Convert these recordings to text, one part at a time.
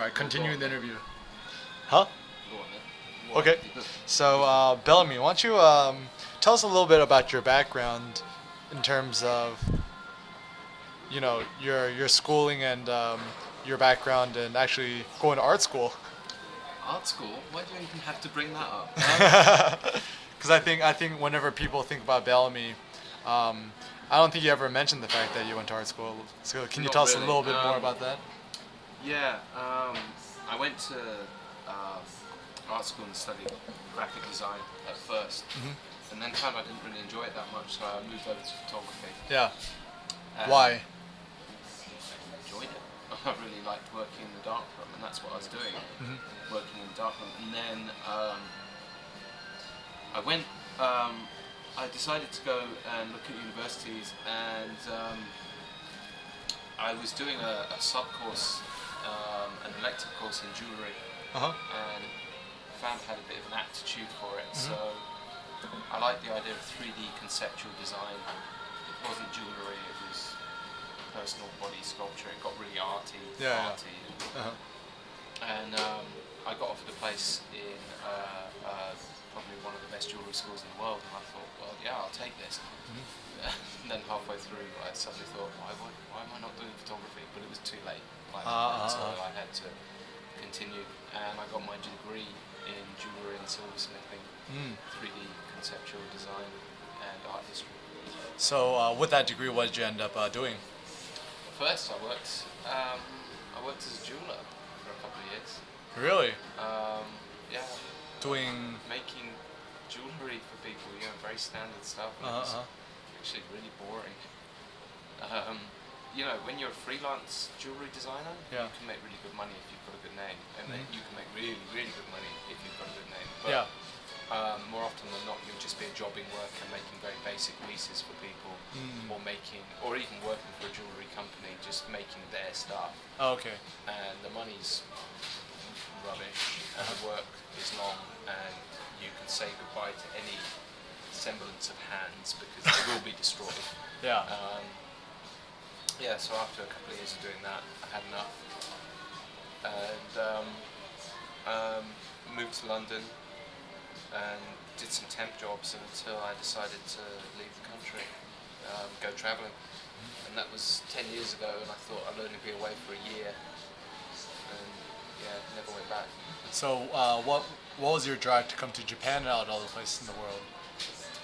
right, continuing the Go on. interview. Huh? Go on then. What? Okay. So, Bellamy, why don't you tell us a little bit about your background in terms of, your schooling and your background and actually going to art school. Art school? Why do you even have to bring that up? Because I think whenever people think about Bellamy, I don't think you ever mentioned the fact that you went to art school. So can you Not tell us a really. little bit more about that? Yeah, I went to art school and studied graphic design at first, and then found I didn't really enjoy it that much, so I moved over to photography. Yeah. And Why? I enjoyed it. I really liked working in the darkroom, and that's what I was doing, working in the darkroom. And then I decided to go and look at universities, and I was doing a sub-course, an elective course in jewellery, and found I had a bit of an aptitude for it, so I liked the idea of 3D conceptual design. It wasn't jewellery, it was personal body sculpture. It got really arty. And I got offered a place in probably one of the best jewellery schools in the world, and I thought, well, yeah, I'll take this. And then halfway through, I suddenly thought, why am I not doing photography? But it was too late by that point, so I had to continue, and I got my degree in jewellery and silversmithing, 3D conceptual design, and art history. So with that degree, what did you end up doing? First, I worked as a jeweller for a couple of years. Really? Yeah. Doing. Making jewellery for people, very standard stuff. And it's actually really boring. When you're a freelance jewellery designer, you can make really good money if you've got a good name, and then you can make really, really good money if you've got a good name. But more often than not, you'll just be a jobbing worker making very basic pieces for people, or even working for a jewellery company, just making their stuff. Oh, okay. And the money's rubbish, and the work is long, and you can say goodbye to any semblance of hands because they will be destroyed. Yeah. So after a couple of years of doing that, I had enough, and moved to London and did some temp jobs until I decided to leave the country, go travelling. And that was 10 years ago, and I thought I'd only be away for a year, and never went back. So what was your drive to come to Japan and out of all the places in the world?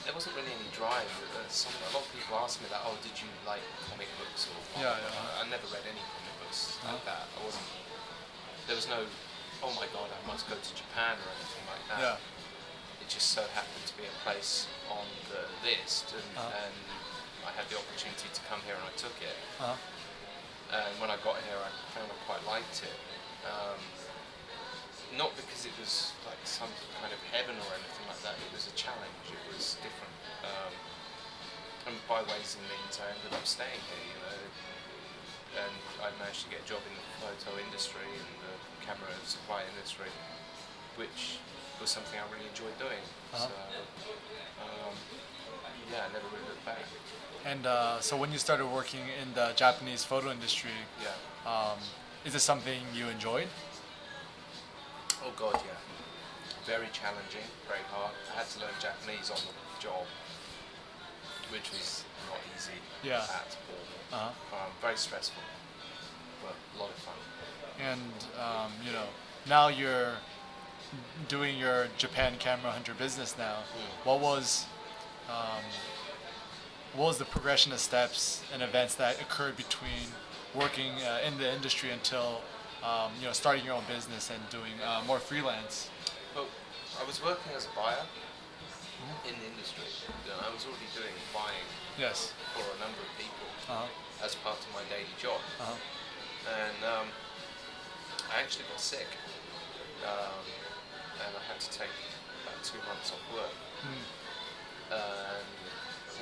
There wasn't really any drive. A lot of people ask me that, did you like comic books or what? I never read any comic books like that. There was no, oh my god, I must go to Japan or anything like that. Yeah. It just so happened to be a place on the list, and I had the opportunity to come here and I took it. And when I got here, I found I quite liked it. Not because it was like some kind of heaven or anything like that. It was a challenge. It was different. And by ways and means, I ended up staying here. And I managed to get a job in the photo industry and the camera supply industry, which was something I really enjoyed doing. So, I never really looked back. And so when you started working in the Japanese photo industry, is this something you enjoyed? Oh god, yeah. Very challenging, very hard. I had to learn Japanese on the job, which was not easy at all. Very stressful, but a lot of fun. And now you're doing your Japan Camera Hunter business now. What was the progression of steps and events that occurred between working in the industry until starting your own business and doing more freelance? Well, I was working as a buyer in the industry. I was already doing buying for a number of people as part of my daily job. And I actually got sick, and I had to take about 2 months off work. And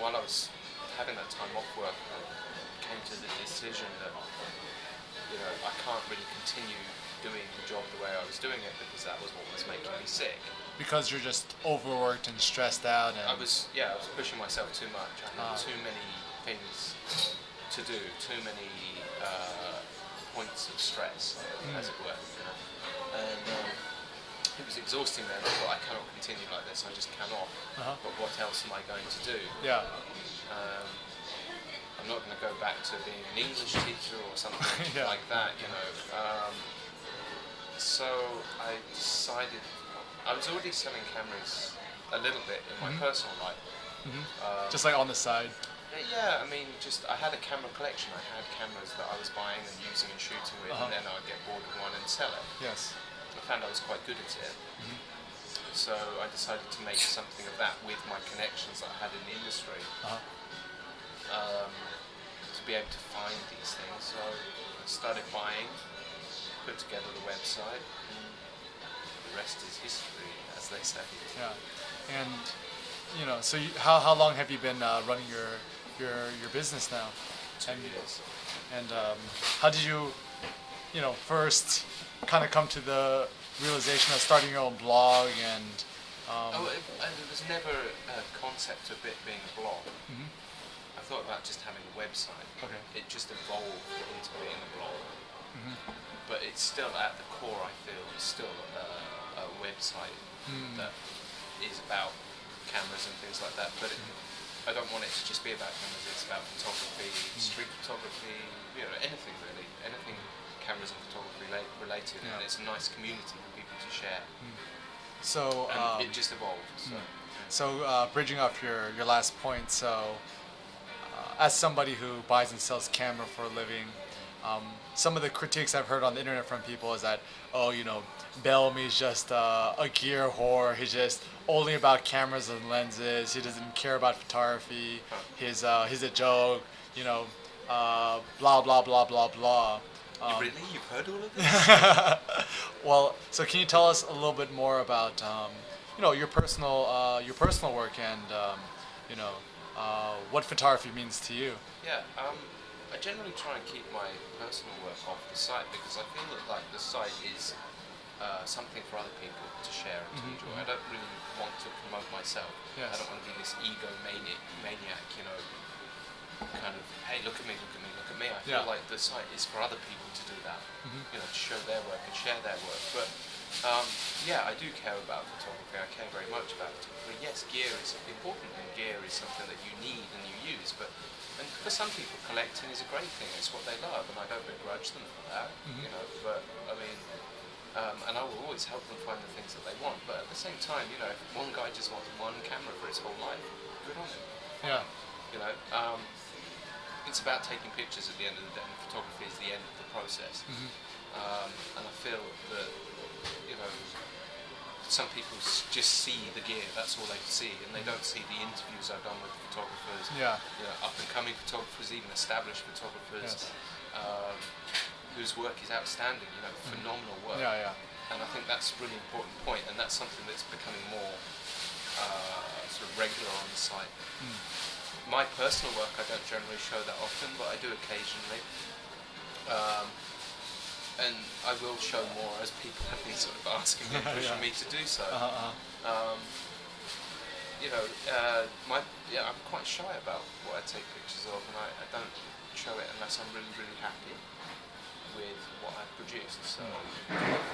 while I was having that time off work, I came to the decision that I can't really continue doing the job the way I was doing it, because that was what was making me sick. Because you're just overworked and stressed out. And I was pushing myself too much. I had too many things to do, too many points of stress, as it were. You know? And it was exhausting then. I thought, I cannot continue like this. I just cannot. But what else am I going to do? Yeah. I'm not going to go back to being an English teacher or something like that, you know. So I decided, I was already selling cameras a little bit in my personal life. Just like on the side. Yeah, I mean, I had a camera collection. I had cameras that I was buying and using and shooting with, and then I'd get bored of one and sell it. Yes. I found I was quite good at it. So I decided to make something of that with my connections that I had in the industry. To be able to find these things. So I started buying, put together the website, and the rest is history, as they say. Yeah. And you know, so how long have you been running your business now? 2 years. And how did you first kind of come to the realization of starting your own blog and? It was never a concept of it being a blog. I thought about just having a website. Okay. It just evolved into being a blog. But it's still at the core, I feel, it's still a website that is about cameras and things like that. But I don't want it to just be about cameras. It's about photography, street photography, anything really, anything cameras and photography related. And it's a nice community for people to share. So and it just evolved. So bridging off your last point, so as somebody who buys and sells camera for a living, some of the critiques I've heard on the internet from people is that, Bellamy is just a gear whore. He's just only about cameras and lenses. He doesn't care about photography. He's a joke. Blah blah blah blah blah. Really? You've heard all of this? Well, so can you tell us a little bit more about your personal work and what photography means to you? Yeah, I generally try and keep my personal work off the site because I feel that the site is something for other people to share and to enjoy. I don't really want to promote myself. Yes. I don't want to be this ego maniac, kind of, hey, look at me, look at me, look at me. I feel like the site is for other people to do that, to show their work and share their work. But I do care about photography. I care very much about photography. Yes, gear is important, and gear is something that you need and you use. And for some people, collecting is a great thing. It's what they love, and I don't begrudge them for that. But I mean, and I will always help them find the things that they want. But at the same time, if one guy just wants one camera for his whole life, good on him. Yeah. It's about taking pictures at the end of the day, and photography is the end of the process. And I feel that, some people just see the gear, that's all they see, and they don't see the interviews I've done with photographers, up and coming photographers, even established photographers, whose work is outstanding, phenomenal work. And I think that's a really important point, and that's something that's becoming more sort of regular on the site. My personal work I don't generally show that often, but I do occasionally. And I will show more as people have been sort of asking me, pushing me to do so. I'm quite shy about what I take pictures of, and I don't show it unless I'm really, really happy with what I've produced.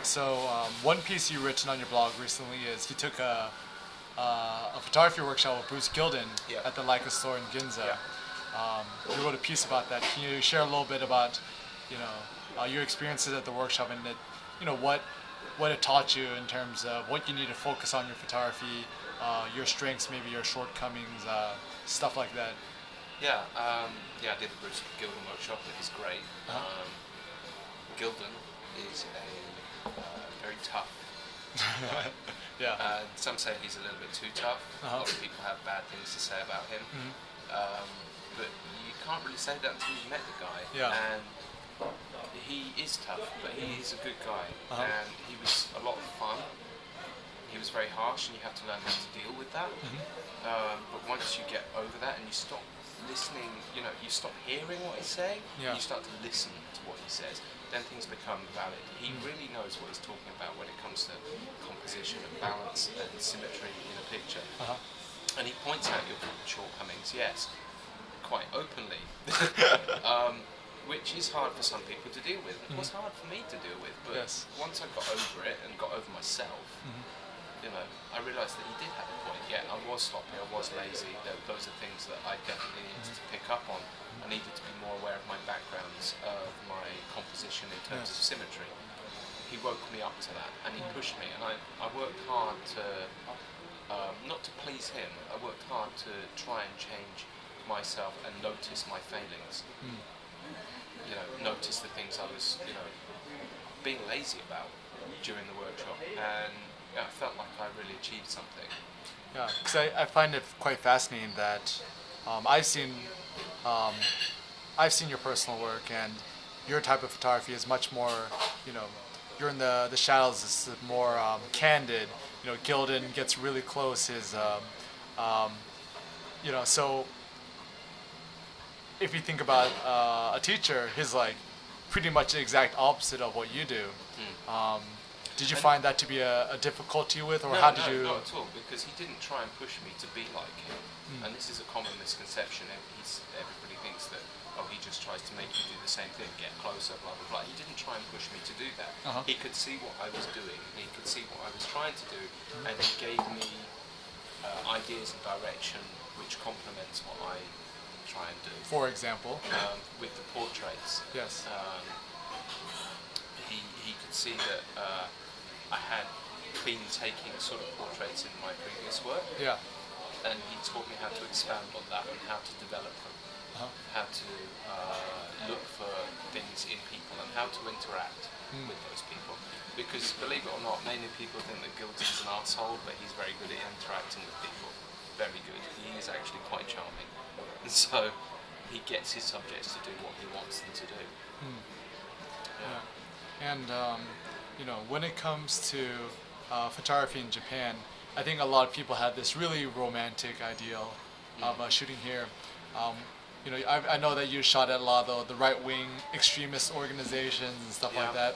So one piece you've written on your blog recently is you took a photography workshop with Bruce Gilden at the Leica store in Ginza. You wrote a piece about that. Can you share a little bit about, your experiences at the workshop and what it taught you in terms of what you need to focus on your photography, your strengths, maybe your shortcomings, stuff like that? I did the Bruce Gilden workshop. It is great. Gilden is a very tough guy. Some say he's a little bit too tough. A lot of people have bad things to say about him. But you can't really say that until you've met the guy. And he is tough, but he is a good guy. And he was a lot of fun. He was very harsh, and you have to learn how to deal with that. But once you get over that and you stop listening, you stop hearing what he's saying, you start to listen to what he says, then things become valid. He really knows what he's talking about when it comes to composition and balance and symmetry in a picture. And he points out your shortcomings, yes, quite openly. which is hard for some people to deal with. It was hard for me to deal with, but once I got over it and got over myself, you know, I realised that he did have a point. Yeah, I was sloppy, I was lazy. Those are things that I definitely needed to pick up on. I needed to be more aware of my backgrounds, of my composition in terms of symmetry. He woke me up to that, and he pushed me, and I worked hard to, not to please him, I worked hard to try and change myself and notice my failings. You know, notice the things I was, you know, being lazy about during the workshop, and I felt like I really achieved something. Yeah, because I find it quite fascinating that I've seen your personal work, and your type of photography is much more, you know, you're in the shadows, it's more candid. You know, Gilden gets really close. His, you know, so if you think about a teacher, he's like pretty much the exact opposite of what you do. Did you find that to be a difficulty with, or how did you? No, not at all, because he didn't try and push me to be like him. And this is a common misconception. Everybody thinks that, oh, he just tries to make you do the same thing, get closer, blah, blah, blah. He didn't try and push me to do that. He could see what I was doing, he could see what I was trying to do, and he gave me ideas and direction which complements what I try and do. For example? With the portraits. Yes. He could see that I had been taking sort of portraits in my previous work. Yeah. And he taught me how to expand on that and how to develop them, how to look for things in people and how to interact with those people. Because believe it or not, many people think that Gilden's an arsehole, but he's very good at interacting with people. Very good. He is actually quite charming. And so he gets his subjects to do what he wants them to do. Yeah. And you know, when it comes to photography in Japan, I think a lot of people have this really romantic ideal of shooting here. You know, I know that you shot at a lot of the right-wing extremist organizations and stuff like that.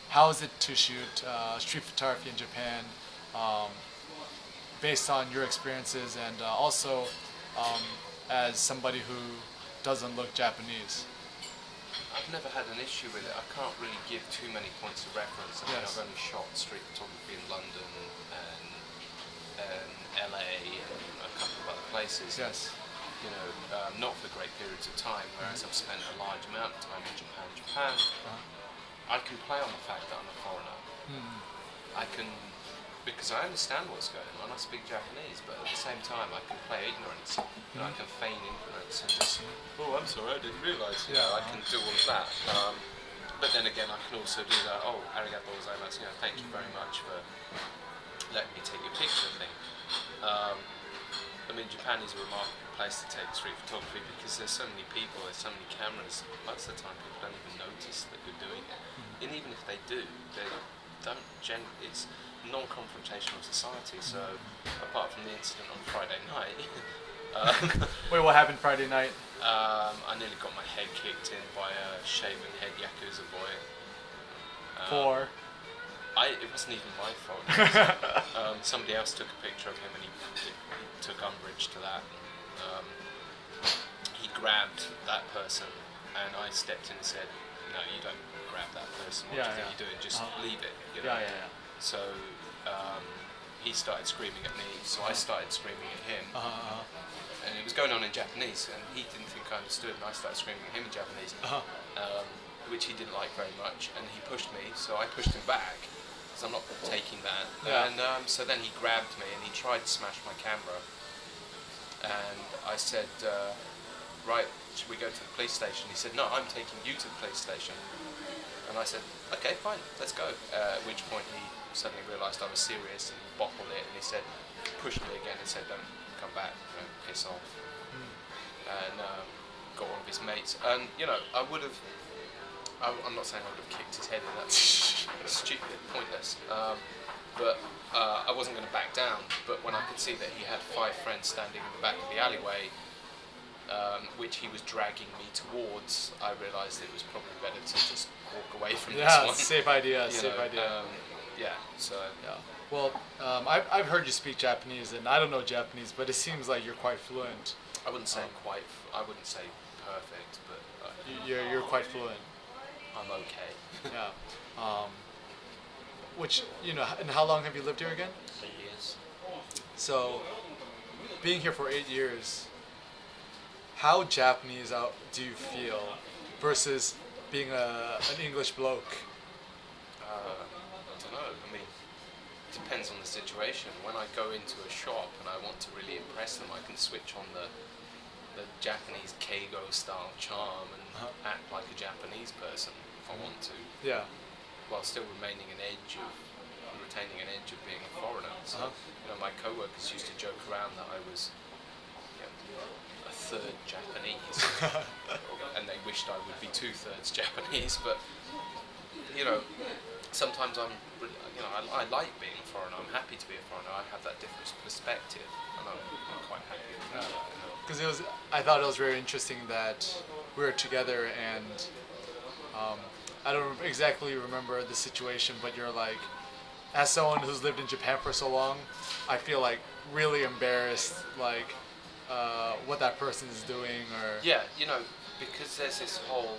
How is it to shoot street photography in Japan, based on your experiences, and also as somebody who doesn't look Japanese? I've never had an issue with it. I can't really give too many points of reference. I mean, I've only shot street photography in London and LA and a couple of other places. Yes. You know, not for great periods of time, whereas I've spent a large amount of time in Japan. I can play on the fact that I'm a foreigner. I can, because I understand what's going on. I speak Japanese, but at the same time, I can play ignorance. You know, I can feign ignorance and just, oh, I'm sorry, I didn't realise. You know, I can do all of that. But then again, I can also do that. Oh, arigatou gozaimasu. You know, thank you very much for letting me take your picture thing. I mean, Japan is a remarkable place to take street photography because there's so many people, there's so many cameras. Most of the time, people don't even notice that you're doing it. And even if they do, they don't. It's non-confrontational society. So, apart from the incident on Friday night. Wait, what happened Friday night? I nearly got my head kicked in by a shaven head Yakuza boy. For? It wasn't even my fault. Somebody else took a picture of him and he took umbrage to that. He grabbed that person and I stepped in and said, no, you don't grab that person. What do you think you're doing? Just leave it. You know? So he started screaming at me, so I started screaming at him. And it was going on in Japanese, and he didn't think I understood, and I started screaming at him in Japanese, which he didn't like very much, and he pushed me, so I pushed him back, because I'm not taking that. And so then he grabbed me, and he tried to smash my camera, and I said, right, should we go to the police station? He said, no, I'm taking you to the police station. And I said, okay, fine, let's go. At which point he suddenly realised I was serious and he bottled it, and he said, pushed me again and said, don't come back, don't piss off. And got one of his mates. And, you know, I would have, I'm not saying I would have kicked his head in, that's stupid, pointless. But I wasn't going to back down. But when I could see that he had 5 friends standing in the back of the alleyway, which he was dragging me towards, I realised it was probably better to just walk away from this one. Safe idea, safe idea. Well, I've heard you speak Japanese, and I don't know Japanese, but it seems like you're quite fluent. I wouldn't say I wouldn't say perfect, but You're quite fluent. I'm okay. Yeah. Which, and how long have you lived here again? 8 years. So, being here for 8 years, how Japanese do you feel versus being an English bloke? I don't know. I mean, it depends on the situation. When I go into a shop and I want to really impress them, I can switch on the Japanese Keigo style charm and act like a Japanese person if I want to. Yeah. While still retaining an edge of being a foreigner. So, my co-workers used to joke around that I was a third Japanese, and they wished I would be 2/3 Japanese. But sometimes I like being a foreigner. I'm happy to be a foreigner. I have that different perspective, and I'm quite happy with that. Because I thought it was very interesting that we were together, and I don't exactly remember the situation, but you're like, as someone who's lived in Japan for so long, I feel like really embarrassed, like what that person is doing, or because there's this whole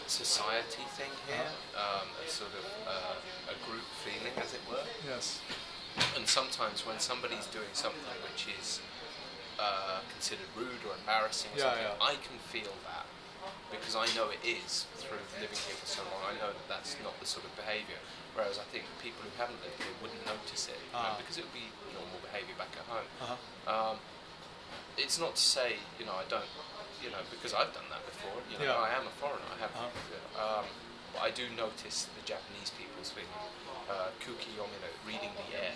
society thing here, a sort of a group feeling, as it were. Yes. And sometimes when somebody's doing something which is considered rude or embarrassing or something, I can feel that because I know it is through living here for so long. I know that that's not the sort of behaviour. Whereas I think people who haven't lived here wouldn't notice it because it would be normal behaviour back at home. It's not to say I don't because I've done that before. I am a foreigner. I have, but I do notice the Japanese people's thing. Kuki yomino, reading the air.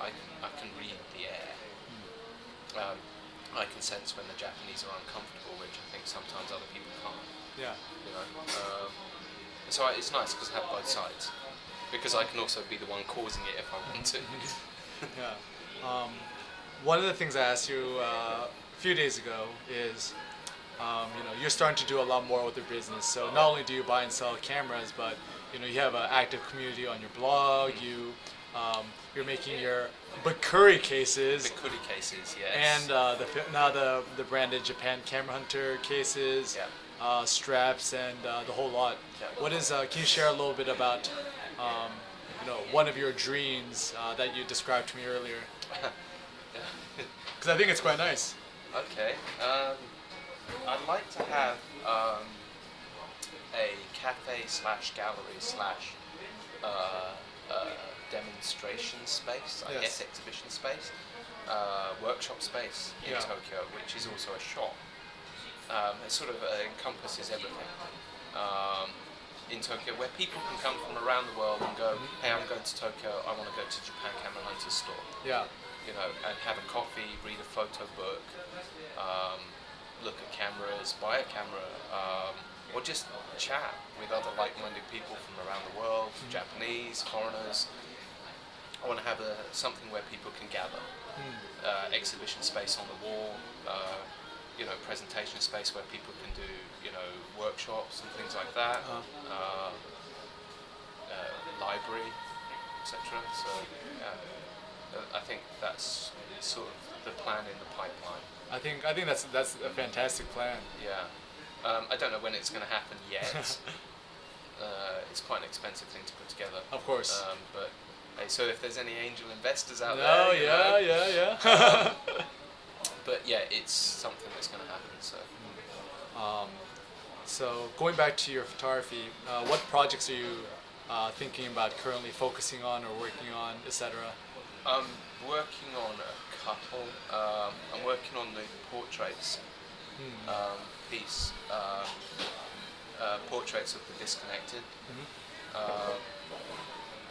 I can read the air. I can sense when the Japanese are uncomfortable, which I think sometimes other people can't. Yeah. So it's nice because I have both sides, because I can also be the one causing it if I want to. Yeah. One of the things I asked you a few days ago is, you're starting to do a lot more with your business. So not only do you buy and sell cameras, but you have an active community on your blog. You're making your Bakuri cases. Bakuri cases, yes. And now the branded Japan Camera Hunter cases. Yeah. Straps and the whole lot. Yeah. What is? Can you share a little bit about, one of your dreams that you described to me earlier? Because I think it's quite nice. Okay. I'd like to have a cafe/gallery/ demonstration space, I guess exhibition space, workshop space in Tokyo, which is also a shop. It sort of encompasses everything in Tokyo, where people can come from around the world and go, hey, I'm going to Tokyo, I want to go to Japan Camera Hunter's store. Yeah. And have a coffee, read a photo book, look at cameras, buy a camera, or just chat with other like-minded people from around the world, Japanese, foreigners. I want to have something where people can gather, exhibition space on the wall, presentation space where people can do, workshops and things like that, library, etc. So I think that's sort of the plan in the pipeline. I think that's a fantastic plan. Yeah. I don't know when it's going to happen yet. It's quite an expensive thing to put together. Of course. But hey, so if there's any angel investors out there, oh yeah. But yeah, it's something that's going to happen. So going back to your photography, what projects are you thinking about currently focusing on or working on, etc.? I'm working on a couple. I'm working on the portraits piece, portraits of the disconnected,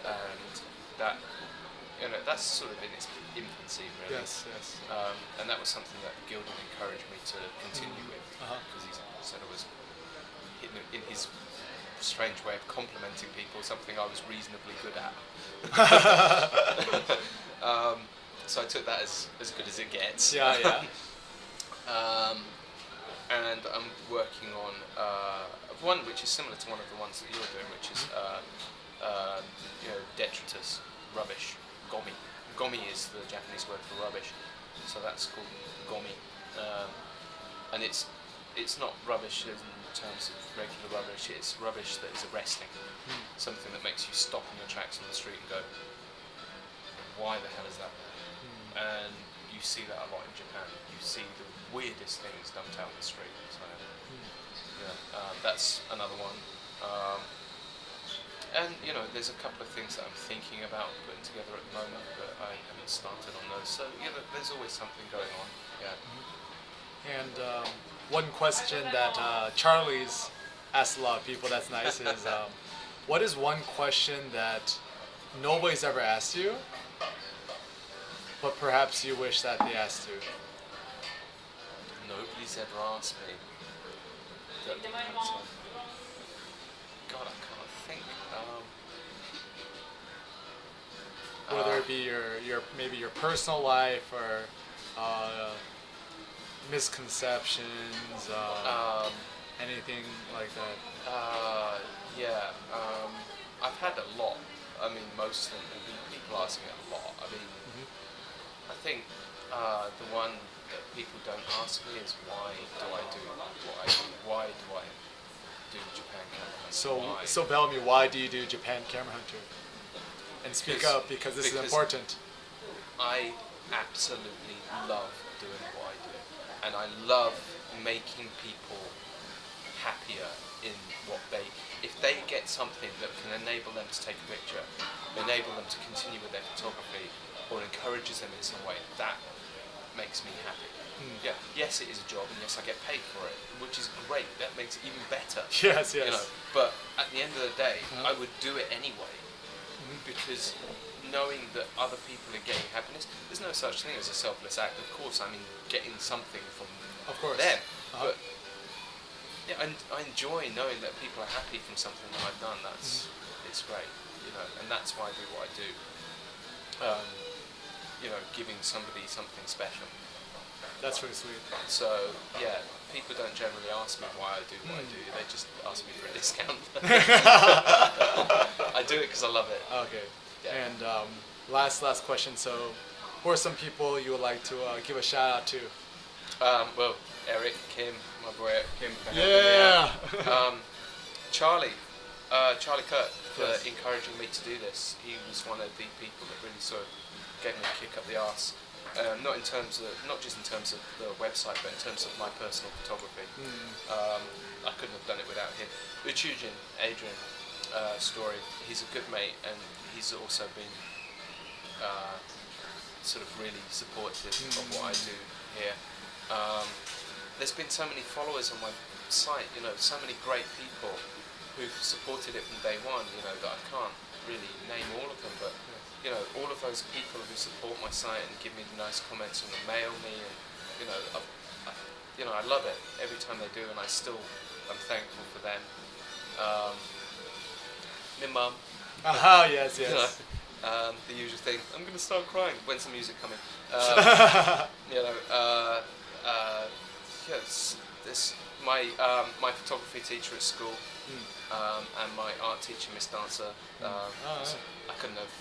and that that's sort of in its infancy, really. Yes. And that was something that Gilden encouraged me to continue with, because he said it was, in his strange way of complimenting people, something I was reasonably good at. So I took that as good as it gets. Yeah. And I'm working on one which is similar to one of the ones that you're doing, which is detritus, rubbish, gomi. Gomi is the Japanese word for rubbish, so that's called gomi, and it's it's not rubbish in terms of regular rubbish. It's rubbish that is arresting. Something that makes you stop in your tracks on the street and go, why the hell is that there? And you see that a lot in Japan. You see the weirdest things dumped out in the street. So, that's another one. And there's a couple of things that I'm thinking about putting together at the moment, but I haven't started on those. So there's always something going on. Yeah. And one question that Charlie's asked a lot of people that's nice is, what is one question that nobody's ever asked you, but perhaps you wish that they asked you? Nobody's ever asked me. God, I can't think. Whether it be your maybe your personal life or misconceptions, anything like that. I've had a lot. I mean, most of them, people ask me a lot. I mean, I think the one that people don't ask me is why do I do what I do? Why do I do Japan Camera Hunter? So Bellamy, why do you do Japan Camera Hunter? And speak up because this is important. I absolutely love doing what I do, and I love making people happier in what if they get something that can enable them to take a picture, enable them to continue with their photography, or encourages them in some way, that makes me happy. Yeah, yes, it is a job, and yes, I get paid for it, which is great. That makes it even better. Yes. But at the end of the day, I would do it anyway, because knowing that other people are getting happiness, there's no such thing as a selfless act. Of course, I mean getting something from them, but yeah, I enjoy knowing that people are happy from something that I've done. It's great, and that's why I do what I do. Giving somebody something special. That's really sweet. So yeah, people don't generally ask me why I do what I do. They just ask me for a discount. I do it because I love it. Okay. Yeah. And last question. So, who are some people you would like to give a shout out to? Well, Eric, Kim, my boy Kim. Yeah. Charlie Kurt for encouraging me to do this. He was one of the people that really sort of gave me a kick up the arse. Not just in terms of the website, but in terms of my personal photography. I couldn't have done it without him. Adrian Story, he's a good mate, and he's also been sort of really supportive of what I do here. There's been so many followers on my site, so many great people who've supported it from day one, that I can't really name all of them, but all of those people who support my site and give me nice comments and mail me, and I love it every time they do, and I'm thankful for them. My mum. Yes. The usual thing. I'm going to start crying. When's the music coming? My photography teacher at school, and my art teacher, Miss Dancer. I couldn't have.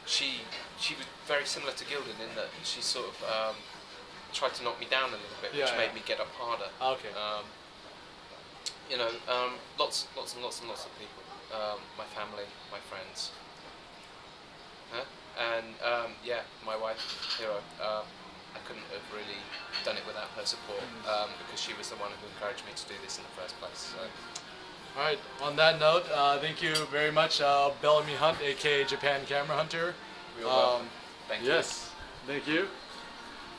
She was very similar to Gilden in that she sort of tried to knock me down a little bit, which made me get up harder. Okay. Lots and lots of people. My family, my friends. And my wife, Hero. I couldn't have really done it without her support, because she was the one who encouraged me to do this in the first place. So. All right. On that note, thank you very much, Bellamy Hunt, aka Japan Camera Hunter. You're welcome. Thank you. Yes. Thank you.